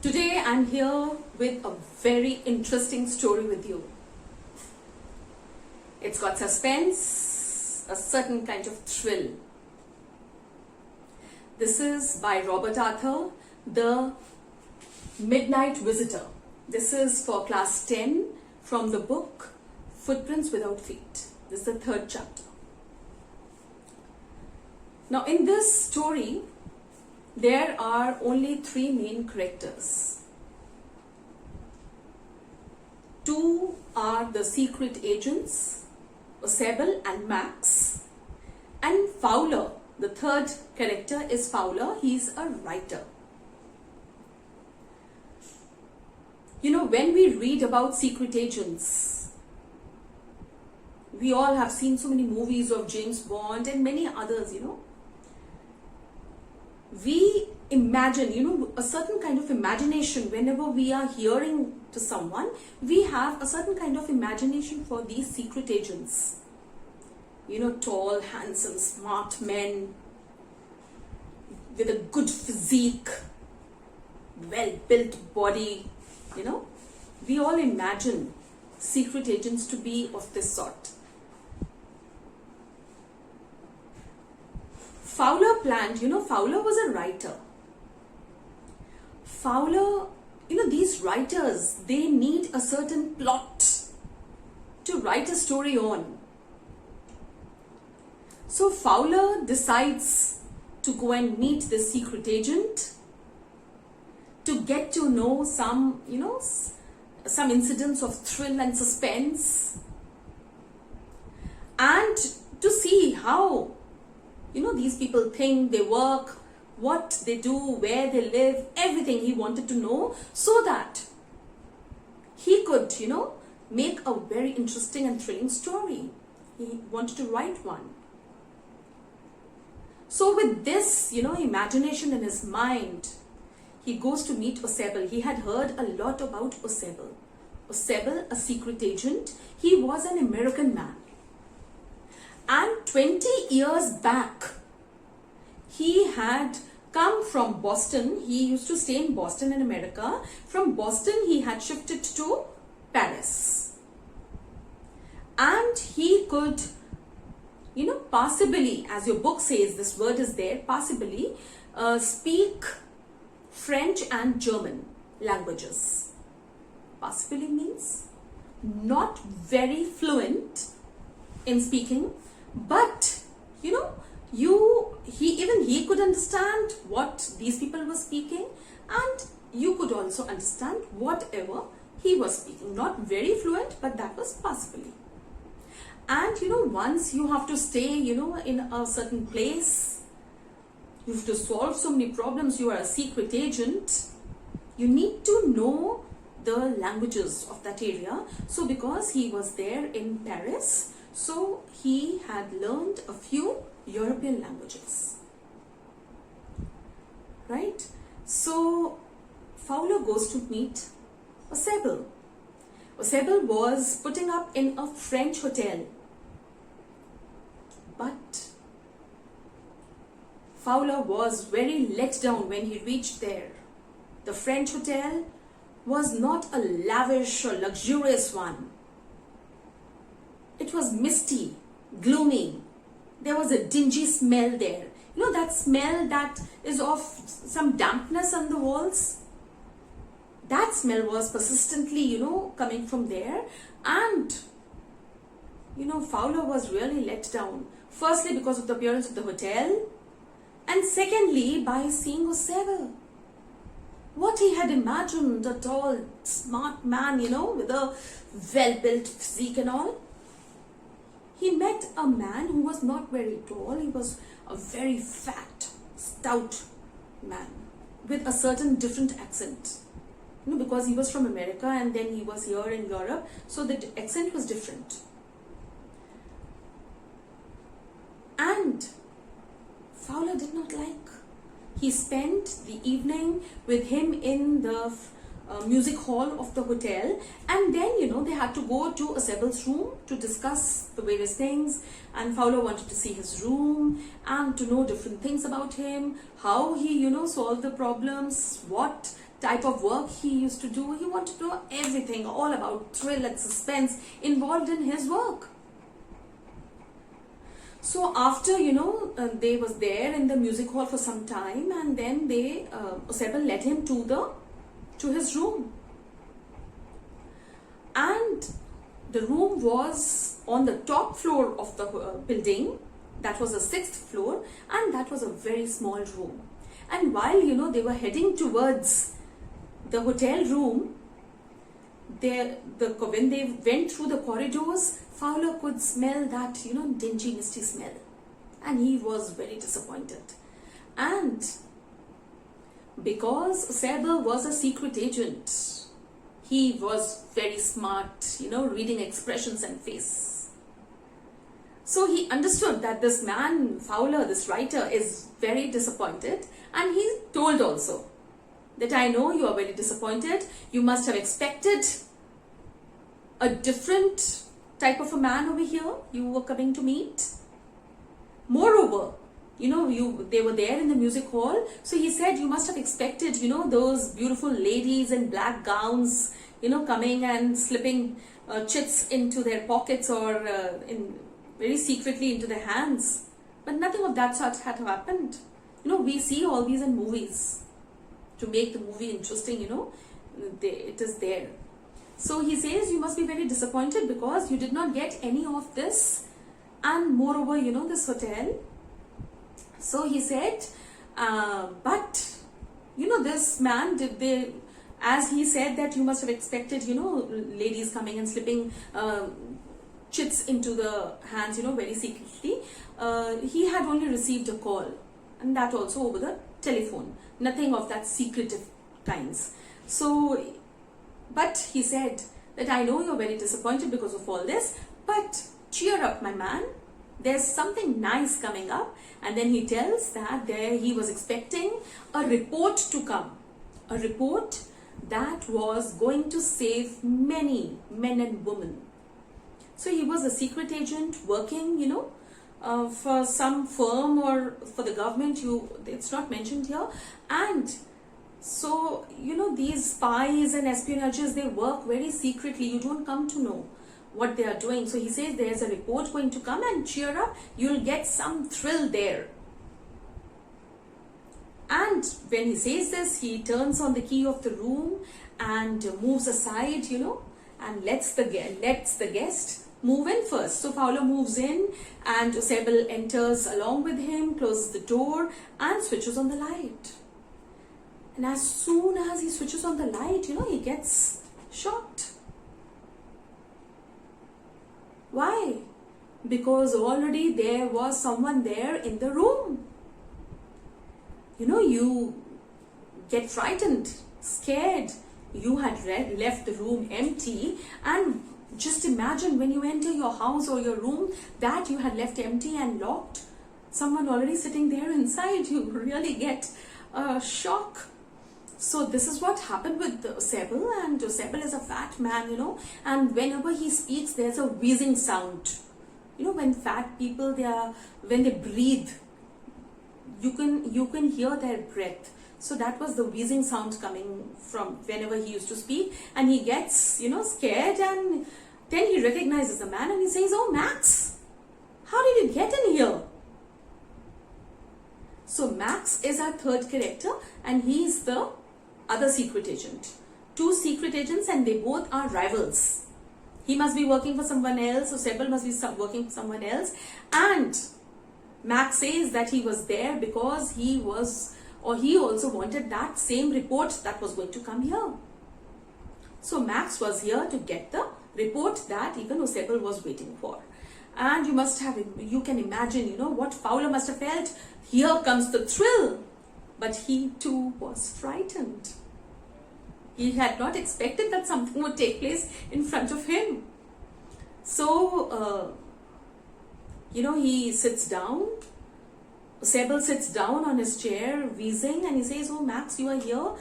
Today I'm here with a very interesting story with you. It's got suspense, a certain kind of thrill. This is by Robert Arthur, The Midnight Visitor. This is for class 10 from the book Footprints Without Feet. This is the third chapter. Now in this story, there are only three main characters. Two are the secret agents, Eusebel and Max, and Fowler. The third character is Fowler. He's a writer. You know, when we read about secret agents, we all have seen so many movies of James Bond and many others, We imagine, a certain kind of imagination whenever we are hearing to someone. We have a certain kind of imagination for these secret agents. Tall, handsome, smart men with a good physique, well-built body, We all imagine secret agents to be of this sort. Fowler planned, Fowler was a writer. Fowler, these writers, they need a certain plot to write a story on. So Fowler decides to go and meet the secret agent to get to know some, some incidents of thrill and suspense, and to see how these people think, they work, what they do, where they live, everything he wanted to know, so that he could, make a very interesting and thrilling story. He wanted to write one. So with this, imagination in his mind, he goes to meet Eusebel. He had heard a lot about Eusebel. Eusebel, a secret agent, he was an American man. And 20 years back, he had come from Boston. He used to stay in Boston in America. From Boston, he had shifted to Paris. And he could, possibly, as your book says, this word is there, possibly, speak French and German languages. Possibly means not very fluent in speaking, but he could understand what these people were speaking, and you could also understand whatever he was speaking. Not very fluent, but that was possibly. And once you have to stay in a certain place, you have to solve so many problems, you are a secret agent, you need to know the languages of that area. So because he was there in Paris, so he had learned a few European languages, right? So Fowler goes to meet Eusebel. Eusebel was putting up in a French hotel, but Fowler was very let down when he reached there. The French hotel was not a lavish or luxurious one. It was misty, gloomy. There was a dingy smell there. That smell that is of some dampness on the walls? That smell was persistently, coming from there. And, Fowler was really let down. Firstly, because of the appearance of the hotel. And secondly, by seeing Eusebel. What he had imagined, a tall, smart man, with a well-built physique and all. He met a man who was not very tall. He was a very fat, stout man with a certain different accent. Because he was from America and then he was here in Europe, so the accent was different. And Fowler did not like. He spent the evening with him in the music hall of the hotel, and then they had to go to Eusebel's room to discuss the various things, and Fowler wanted to see his room and to know different things about him, how he solved the problems, what type of work he used to do. He wanted to know everything, all about thrill and suspense involved in his work. So after, they was there in the music hall for some time, and then Osebel led him to his room. And the room was on the top floor of the building. That was the 6th floor, and that was a very small room. And while, they were heading towards the hotel room, when they went through the corridors, Fowler could smell that, dingy, misty smell. And he was very disappointed. And because Osebel was a secret agent, he was very smart, reading expressions and face. So he understood that this man, Fowler, this writer, is very disappointed. And he told also that, I know you are very disappointed. You must have expected a different type of a man over here you were coming to meet. Moreover, they were there in the music hall. So he said, you must have expected, those beautiful ladies in black gowns, coming and slipping chits into their pockets or very secretly into their hands. But nothing of that sort had happened. We see all these in movies. To make the movie interesting, it is there. So he says, you must be very disappointed because you did not get any of this. And moreover, this hotel. So he said, but, this man, as he said that you must have expected, ladies coming and slipping chits into the hands, very secretly. He had only received a call, and that also over the telephone. Nothing of that secretive kinds. So, but he said that, I know you're very disappointed because of all this, but cheer up, my man. There's something nice coming up. And then he tells that he was expecting a report to come. A report that was going to save many men and women. So he was a secret agent working, for some firm or for the government. It's not mentioned here. And so, these spies and espionages, they work very secretly. You don't come to know what they are doing. So he says there's a report going to come, and cheer up, you'll get some thrill there. And when he says this, he turns on the key of the room and moves aside, and lets the guest move in first. So Fowler moves in, and Osebel enters along with him, closes the door and switches on the light. And as soon as he switches on the light, he gets shocked. Why? Because already there was someone there in the room. You get frightened, scared. You had left the room empty, and just imagine when you enter your house or your room that you had left empty and locked. Someone already sitting there inside. You really get a shock. So this is what happened with Osebel, and Osebel is a fat man, and whenever he speaks, there's a wheezing sound. When fat people, when they breathe, you can hear their breath. So that was the wheezing sound coming from whenever he used to speak, and he gets, scared, and then he recognizes the man and he says, "Oh, Max, how did you get in here?" So Max is our third character, and he's the other secret agent. Two secret agents, and they both are rivals. He must be working for someone else, so Osebel must be working for someone else. And Max says that he was there because he also wanted that same report that was going to come here. So Max was here to get the report that even Osebel was waiting for. And you can imagine, what Fowler must have felt. Here comes the thrill. But he too was frightened. He had not expected that something would take place in front of him. So, he sits down. Osebel sits down on his chair, wheezing, and he says, "Oh, Max, you are here."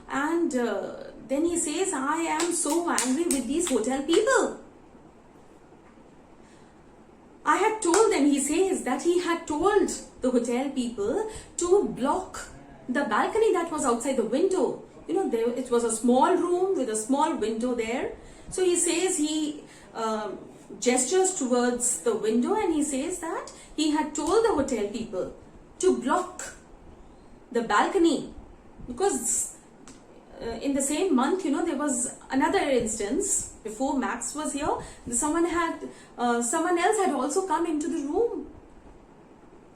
And then he says, "I am so angry with these hotel people. I had told them," he says, that he had told the hotel people to block the balcony that was outside the window. it was a small room with a small window there. So he says, he gestures towards the window and he says that he had told the hotel people to block the balcony, because in the same month, there was another instance before Max was here. Someone else had also come into the room.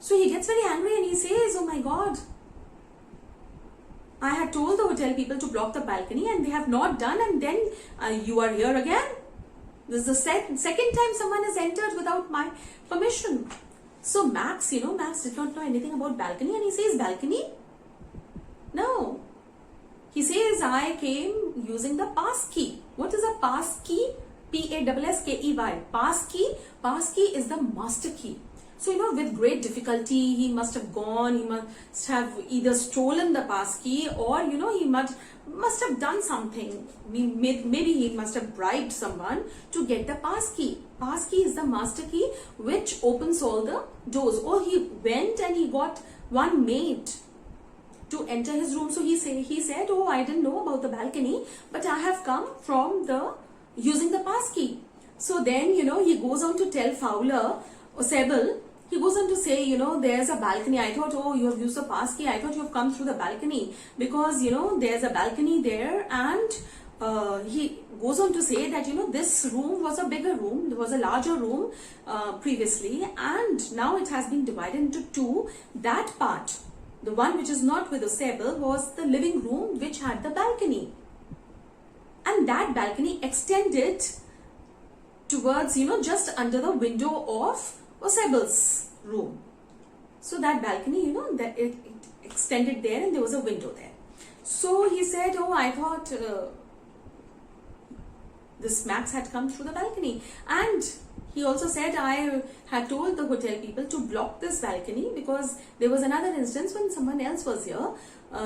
So he gets very angry and he says, oh my God, I had told the hotel people to block the balcony and they have not done, and then you are here again. This is the second time someone has entered without my permission. So Max, Max did not know anything about balcony and he says, balcony? No. He says, I came using the pass key. What is a pass key? P-A-S-S-K-E-Y. Pass key. Pass key is the master key. So, with great difficulty, he must have gone, he must have either stolen the pass key, or, he must have done something. Maybe he must have bribed someone to get the pass key. Pass key is the master key which opens all the doors. Or he went and he got one maid to enter his room. So he said, oh, I didn't know about the balcony, but I have come from using the pass key. So then, he goes on to tell Fowler, or Sebel, he goes on to say, there's a balcony. I thought, oh, you have used the pass key. I thought you have come through the balcony because, there's a balcony there. And he goes on to say that, this room was a bigger room. There was a larger room previously. And now it has been divided into two. That part, the one which is not with the Sebel, was the living room which had the balcony. And that balcony extended towards, just under the window of Sebel's room. So that balcony, that it extended there and there was a window there. So he said, oh, I thought this Max had come through the balcony. And he also said, I had told the hotel people to block this balcony because there was another instance when someone else was here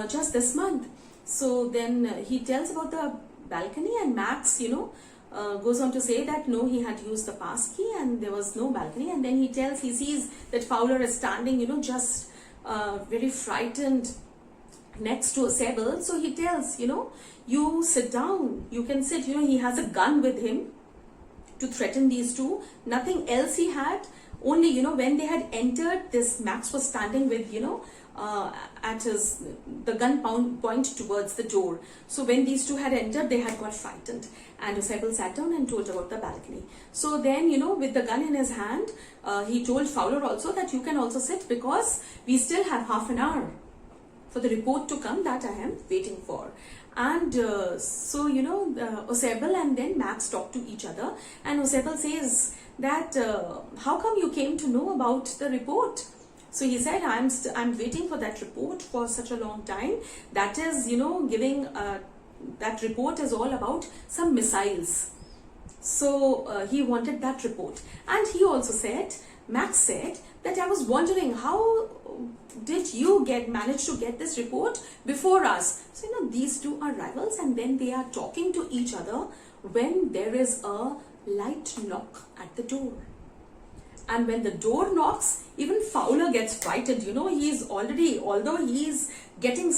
just this month. So then he tells about the balcony, and Max, goes on to say that no, he had used the pass key and there was no balcony. And then he sees that Fowler is standing, just very frightened next to Sebel. So he tells, you sit down, you can sit, he has a gun with him to threaten these two. Nothing else he had. Only, when they had entered, this Max was standing with, at the gun point towards the door. So when these two had entered, they had got frightened. And Sebel sat down and told about the balcony. So then, with the gun in his hand, he told Fowler also that you can also sit because we still have half an hour for the report to come that I am waiting for. And so, Sebel and then Max talk to each other. And Sebel says that, how come you came to know about the report? So he said, I'm waiting for that report for such a long time. That is, giving, that report is all about some missiles. So he wanted that report. And he also said, Max said, that I was wondering, how did you manage to get this report before us? So, these two are rivals, and then they are talking to each other when there is a light knock at the door. And when the door knocks, even Fowler gets frightened. He's already, although he's getting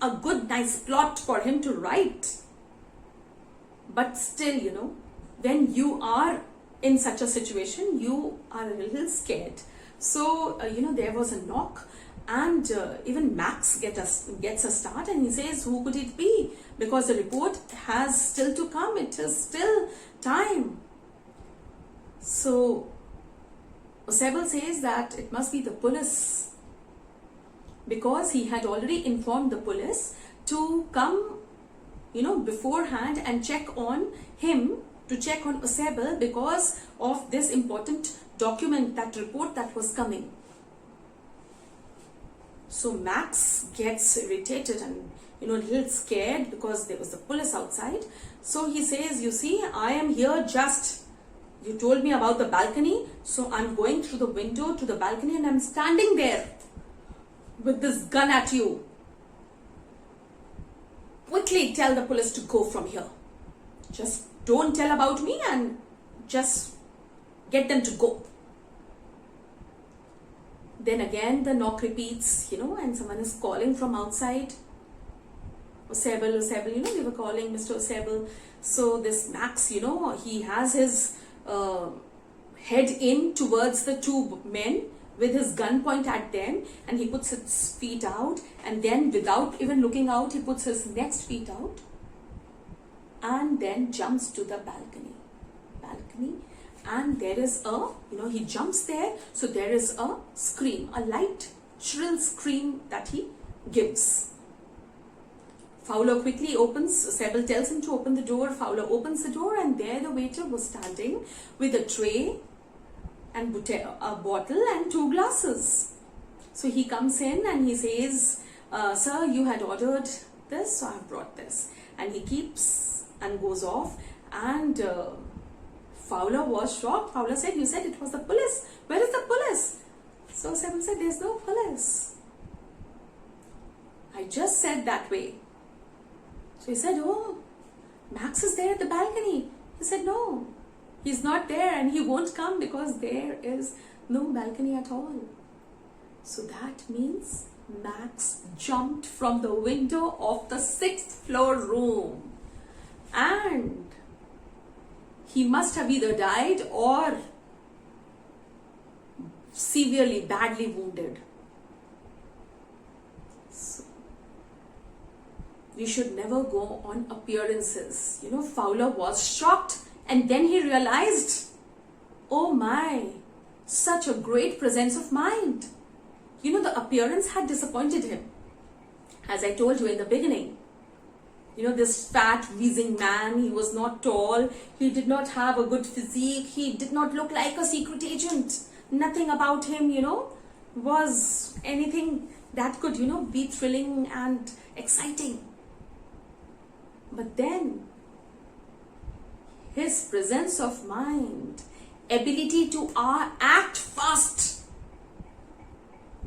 a good, nice plot for him to write, but still, when you are in such a situation, you are a little scared. So, there was a knock, and even Max gets a start, and he says, who could it be? Because the report has still to come. It is still time. So, Sebel says that it must be the police, because he had already informed the police to come, beforehand and check on him, to check on Sebel because of this important document, that report that was coming. So Max gets irritated and, a little scared because there was the police outside. So he says, you see, I am here just, you told me about the balcony, so I'm going through the window to the balcony and I'm standing there with this gun at you. Quickly tell the police to go from here. Just don't tell about me and just get them to go. Then again the knock repeats, and someone is calling from outside. Osebel, they were calling Mr. Osebel. So this Max, he has his head in towards the two men with his gun point at them, and he puts his feet out, and then without even looking out, he puts his next feet out and then jumps to the balcony. And there is a, he jumps there, so there is a scream, a light, shrill scream that he gives. Fowler quickly opens, Osebel tells him to open the door. Fowler opens the door, and there the waiter was standing with a tray and a bottle and 2 glasses. So he comes in and he says, sir, you had ordered this, so I have brought this. And he keeps and goes off, and Fowler was shocked. Fowler said, you said it was the police. Where is the police? So Osebel said, there's no police. I just said that way. So he said, oh, Max is there at the balcony. He said, no, he's not there, and he won't come because there is no balcony at all. So that means Max jumped from the window of the 6th floor room, and he must have either died or severely, badly wounded. So, we should never go on appearances. Fowler was shocked, and then he realized, oh my, such a great presence of mind. The appearance had disappointed him. As I told you in the beginning, this fat, wheezing man, he was not tall, he did not have a good physique, he did not look like a secret agent. Nothing about him, was anything that could, be thrilling and exciting. But then, his presence of mind, ability to act fast,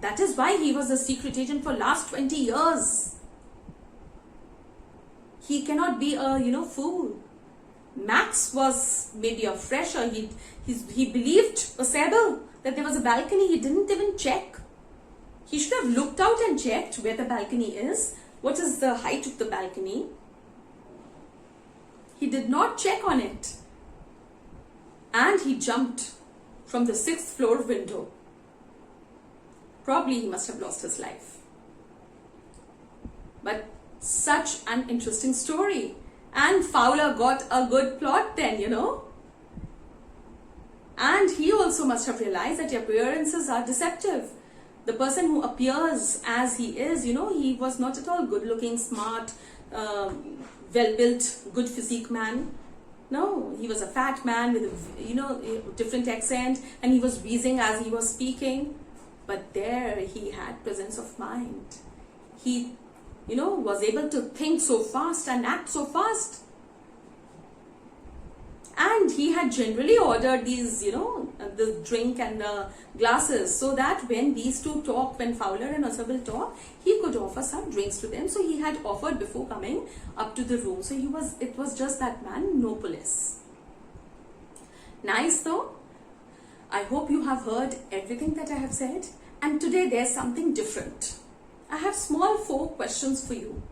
that is why he was a secret agent for last 20 years. He cannot be a, fool. Max was maybe a fresher. He believed Osebel that there was a balcony. He didn't even check. He should have looked out and checked where the balcony is. What is the height of the balcony? He did not check on it. And he jumped from the 6th floor window. Probably he must have lost his life. But such an interesting story. And Fowler got a good plot then, And he also must have realized that appearances are deceptive. The person who appears as he is, he was not at all good looking, smart, well-built, good physique man. No, he was a fat man with a, different accent, and he was wheezing as he was speaking. But there he had presence of mind. He, was able to think so fast and act so fast. And he had generally ordered these, the drink and the glasses, so that when these two talk, when Fowler and Osebel talk, he could offer some drinks to them. So he had offered before coming up to the room. So it was just that man, no police. Nice though. I hope you have heard everything that I have said. And today there's something different. I have small 4 questions for you.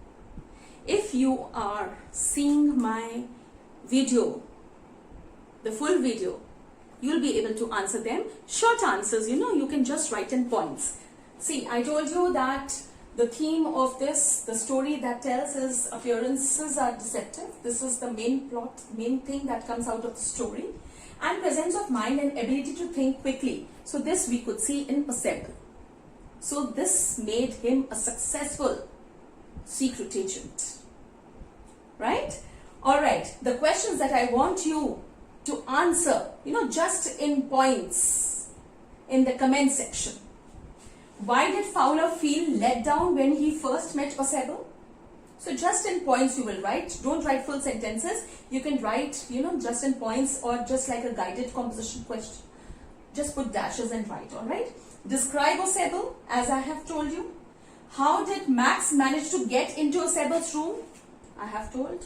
If you are seeing my video, the full video, you'll be able to answer them. Short answers, you can just write in points. See, I told you that the theme of this, the story that tells is appearances are deceptive. This is the main plot, main thing that comes out of the story. And presence of mind and ability to think quickly. So this we could see in Osebel. So this made him a successful secret agent. Right? Alright, the questions that I want you to answer, just in points in the comment section. Why did Fowler feel let down when he first met Osebel? So just in points you will write. Don't write full sentences. You can write, just in points or just like a guided composition question. Just put dashes and write, alright? Describe Osebel as I have told you. How did Max manage to get into Osebel's room? I have told.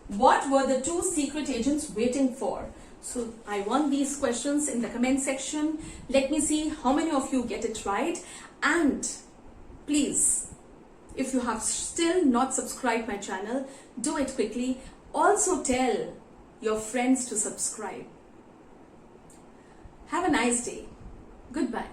What were the 2 secret agents waiting for? So I want these questions in the comment section. Let me see how many of you get it right. And please If you have still not subscribed my channel, do it quickly. Also tell your friends to subscribe. Have a nice day. Goodbye.